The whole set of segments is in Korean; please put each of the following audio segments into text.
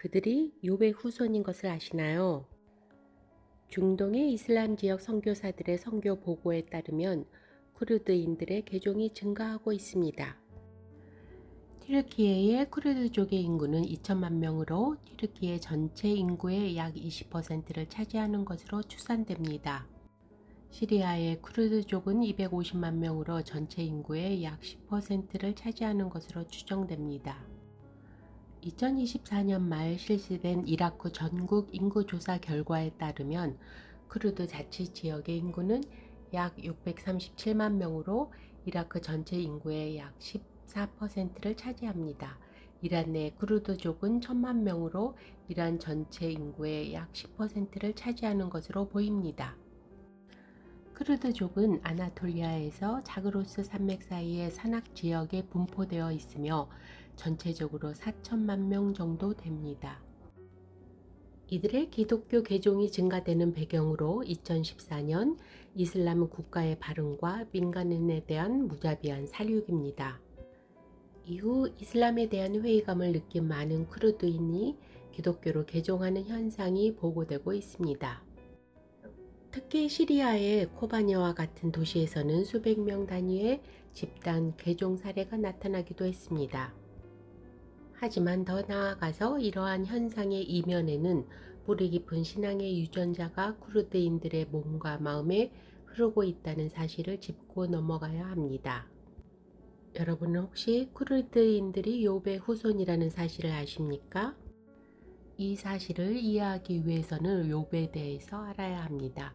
그들이 욥의 후손인 것을 아시나요? 중동의 이슬람 지역 선교사들의 선교 보고에 따르면 쿠르드인들의 개종이 증가하고 있습니다. 튀르키예의 쿠르드족의 인구는 2천만 명으로 튀르키예 전체 인구의 약 20%를 차지하는 것으로 추산됩니다. 시리아의 쿠르드족은 250만 명으로 전체 인구의 약 10%를 차지하는 것으로 추정됩니다. 2024년 말 실시된 이라크 전국 인구조사 결과에 따르면 쿠르드 자치지역의 인구는 약 637만 명으로 이라크 전체 인구의 약 14%를 차지합니다. 이란 내 쿠르드족은 1000만 명으로 이란 전체 인구의 약 10%를 차지하는 것으로 보입니다. 쿠르드족은 아나톨리아에서 자그로스 산맥 사이의 산악 지역에 분포되어 있으며 전체적으로 4천만 명 정도 됩니다. 이들의 기독교 개종이 증가되는 배경으로 2014년 이슬람 국가의 발흥과 민간인에 대한 무자비한 살육입니다. 이후 이슬람에 대한 회의감을 느낀 많은 쿠르드인이 기독교로 개종하는 현상이 보고되고 있습니다. 특히 시리아의 코바니와 같은 도시에서는 수백 명 단위의 집단 개종 사례가 나타나기도 했습니다. 하지만 더 나아가서 이러한 현상의 이면에는 뿌리 깊은 신앙의 유전자가 쿠르드인들의 몸과 마음에 흐르고 있다는 사실을 짚고 넘어가야 합니다. 여러분은 혹시 쿠르드인들이 욥의 후손이라는 사실을 아십니까? 이 사실을 이해하기 위해서는 욥에 대해서 알아야 합니다.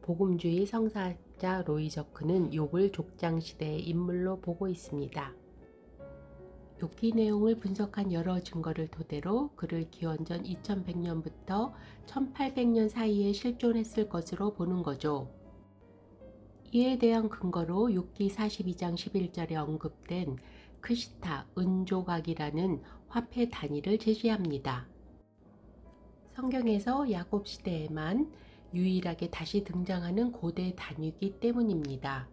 복음주의 성사학자 로이저크는 욥을 족장시대의 인물로 보고 있습니다. 욥기 내용을 분석한 여러 증거를 토대로 그를 기원전 2100년부터 1800년 사이에 실존했을 것으로 보는 거죠. 이에 대한 근거로 욥기 42장 11절에 언급된 크시타, 은조각이라는 화폐 단위를 제시합니다. 성경에서 야곱 시대에만 유일하게 다시 등장하는 고대 단위이기 때문입니다.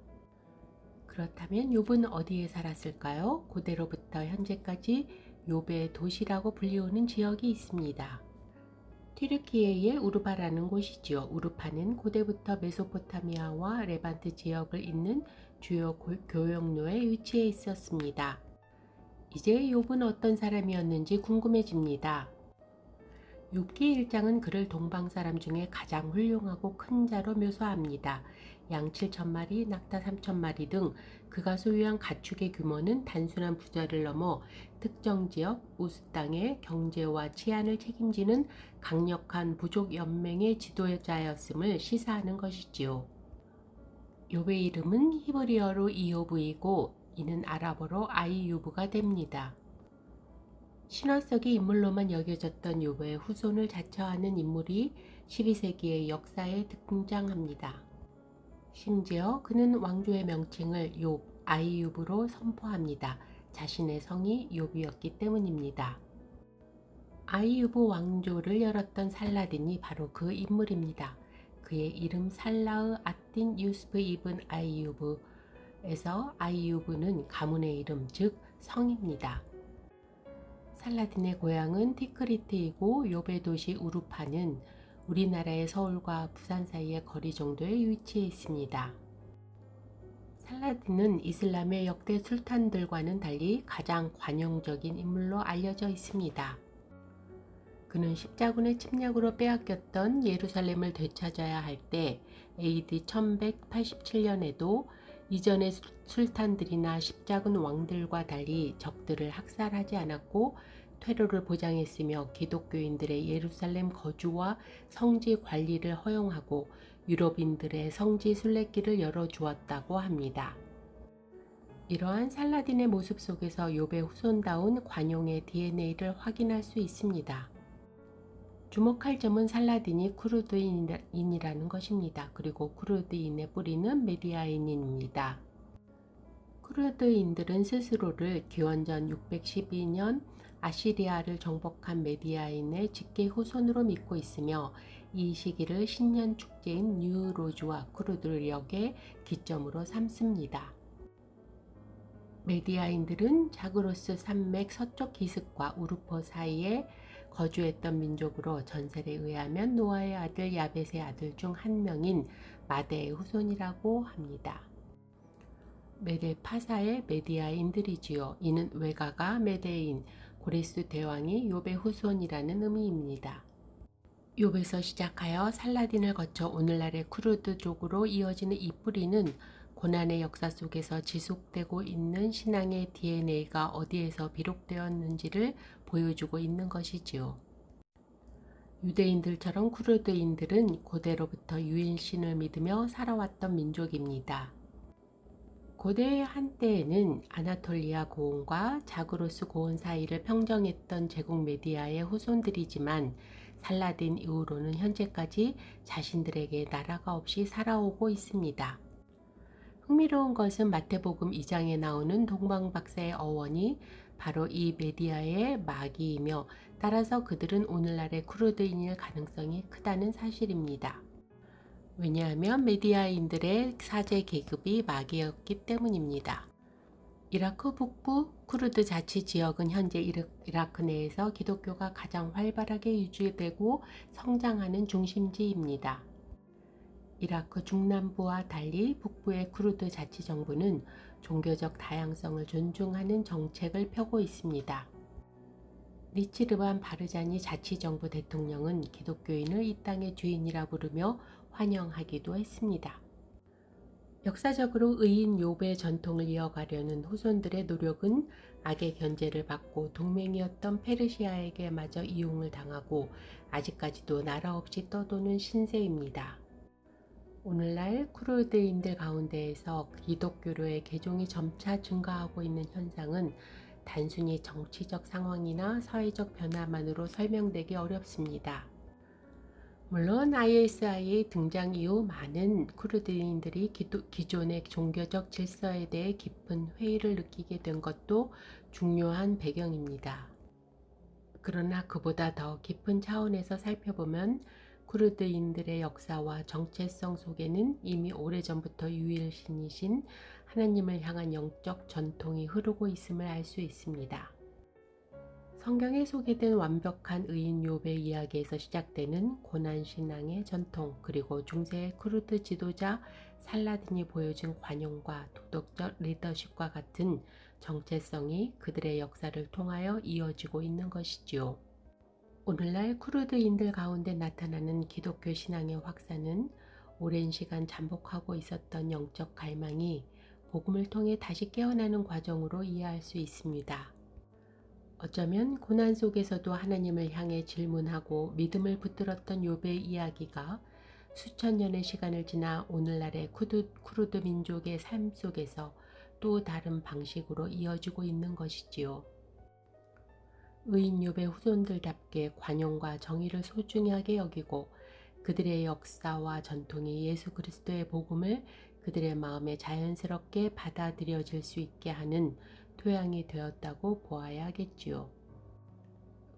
그렇다면 욥은 어디에 살았을까요? 고대로부터 현재까지 욥의 도시라고 불리우는 지역이 있습니다. 튀르키예의 우르바라는 곳이지요. 우르파는 고대부터 메소포타미아와 레반트 지역을 잇는 주요 교역로에 위치해 있었습니다. 이제 욥은 어떤 사람이었는지 궁금해집니다. 욥기 1장은 그를 동방 사람 중에 가장 훌륭하고 큰 자로 묘사합니다. 양 7,000마리, 낙타 3,000마리 등 그가 소유한 가축의 규모는 단순한 부자를 넘어 특정 지역, 우스 땅의 경제와 치안을 책임지는 강력한 부족 연맹의 지도자였음을 시사하는 것이지요. 욥의 이름은 히브리어로 이요브이고 이는 아랍어로 아이유브가 됩니다. 신화속의 인물로만 여겨졌던 욥의 후손을 자처하는 인물이 12세기의 역사에 등장합니다. 심지어 그는 왕조의 명칭을 욥, 아이유브로 선포합니다. 자신의 성이 욥이었기 때문입니다. 아이유브 왕조를 열었던 살라딘이 바로 그 인물입니다. 그의 이름 살라흐 아딘 유스프 이븐 아이유브에서 아이유브는 가문의 이름, 즉 성입니다. 살라딘의 고향은 티크리트이고 욥의 도시 우르파는 우리나라의 서울과 부산 사이의 거리 정도에 위치해 있습니다. 살라딘은 이슬람의 역대 술탄들과는 달리 가장 관용적인 인물로 알려져 있습니다. 그는 십자군의 침략으로 빼앗겼던 예루살렘을 되찾아야 할 때 AD 1187년에도 이전의 술탄들이나 십자군 왕들과 달리 적들을 학살하지 않았고 퇴로를 보장했으며 기독교인들의 예루살렘 거주와 성지 관리를 허용하고 유럽인들의 성지 순례길을 열어주었다고 합니다. 이러한 살라딘의 모습 속에서 욥의 후손다운 관용의 DNA를 확인할 수 있습니다. 주목할 점은 살라딘이 쿠르드인이라는 것입니다. 그리고 쿠르드인의 뿌리는 메디아인입니다. 쿠르드인들은 스스로를 기원전 612년 아시리아를 정복한 메디아인의 직계 후손으로 믿고 있으며 이 시기를 신년 축제인 뉴로즈와 쿠르드력의 기점으로 삼습니다. 메디아인들은 자그로스 산맥 서쪽 기슭과 우르포 사이에 거주했던 민족으로 전설에 의하면 노아의 아들 야벳의 아들 중 한 명인 마대의 후손이라고 합니다. 메데 파사의 메디아인들이지요. 이는 외가가 메데인, 고레스 대왕이 욥의 후손이라는 의미입니다. 욥에서 시작하여 살라딘을 거쳐 오늘날의 쿠르드족으로 이어지는 이 뿌리는 고난의 역사 속에서 지속되고 있는 신앙의 DNA가 어디에서 비롯되었는지를 보여주고 있는 것이지요. 유대인들처럼 쿠르드인들은 고대로부터 유일신을 믿으며 살아왔던 민족입니다. 고대 한때에는 아나톨리아 고원과 자그로스 고원 사이를 평정했던 제국 메디아의 후손들이지만 살라딘 이후로는 현재까지 자신들에게 나라가 없이 살아오고 있습니다. 흥미로운 것은 마태복음 2장에 나오는 동방박사의 어원이 바로 이 메디아의 마귀이며 따라서 그들은 오늘날의 쿠르드인일 가능성이 크다는 사실입니다. 왜냐하면 메디아인들의 사제 계급이 마귀였기 때문입니다. 이라크 북부 쿠르드 자치 지역은 현재 이라크 내에서 기독교가 가장 활발하게 유지되고 성장하는 중심지입니다. 이라크 중남부와 달리 북부의 쿠르드 자치 정부는 종교적 다양성을 존중하는 정책을 펴고 있습니다. 리치르반 바르자니 자치정부 대통령은 기독교인을 이 땅의 주인이라 부르며 환영하기도 했습니다. 역사적으로 의인 욥의 전통을 이어가려는 후손들의 노력은 악의 견제를 받고 동맹이었던 페르시아에게 마저 이용을 당하고 아직까지도 나라 없이 떠도는 신세입니다. 오늘날 쿠르드인들 가운데에서 기독교로의 개종이 점차 증가하고 있는 현상은 단순히 정치적 상황이나 사회적 변화만으로 설명되기 어렵습니다. 물론 ISI의 등장 이후 많은 쿠르드인들이 기존의 종교적 질서에 대해 깊은 회의를 느끼게 된 것도 중요한 배경입니다. 그러나 그보다 더 깊은 차원에서 살펴보면 쿠르드인들의 역사와 정체성 속에는 이미 오래전부터 유일신이신 하나님을 향한 영적 전통이 흐르고 있음을 알 수 있습니다. 성경에 소개된 완벽한 의인 욥의 이야기에서 시작되는 고난신앙의 전통, 그리고 중세의 쿠르드 지도자 살라딘이 보여준 관용과 도덕적 리더십과 같은 정체성이 그들의 역사를 통하여 이어지고 있는 것이지요. 오늘날 쿠르드인들 가운데 나타나는 기독교 신앙의 확산은 오랜 시간 잠복하고 있었던 영적 갈망이 복음을 통해 다시 깨어나는 과정으로 이해할 수 있습니다. 어쩌면 고난 속에서도 하나님을 향해 질문하고 믿음을 붙들었던 욥의 이야기가 수천 년의 시간을 지나 오늘날의 쿠르드 민족의 삶 속에서 또 다른 방식으로 이어지고 있는 것이지요. 의인 욥의 후손들답게 관용과 정의를 소중하게 여기고 그들의 역사와 전통이 예수 그리스도의 복음을 그들의 마음에 자연스럽게 받아들여질 수 있게 하는 토양이 되었다고 보아야 하겠지요.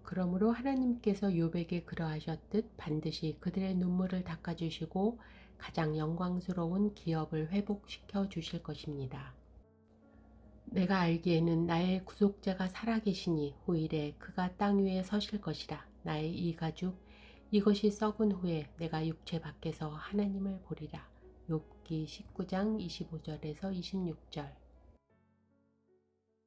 그러므로 하나님께서 욥에게 그러하셨듯 반드시 그들의 눈물을 닦아주시고 가장 영광스러운 기업을 회복시켜 주실 것입니다. 내가 알기에는 나의 구속자가 살아계시니 후일에 그가 땅 위에 서실 것이라. 나의 이 가죽 이것이 썩은 후에 내가 육체 밖에서 하나님을 보리라. 욥기 19장 25절에서 26절.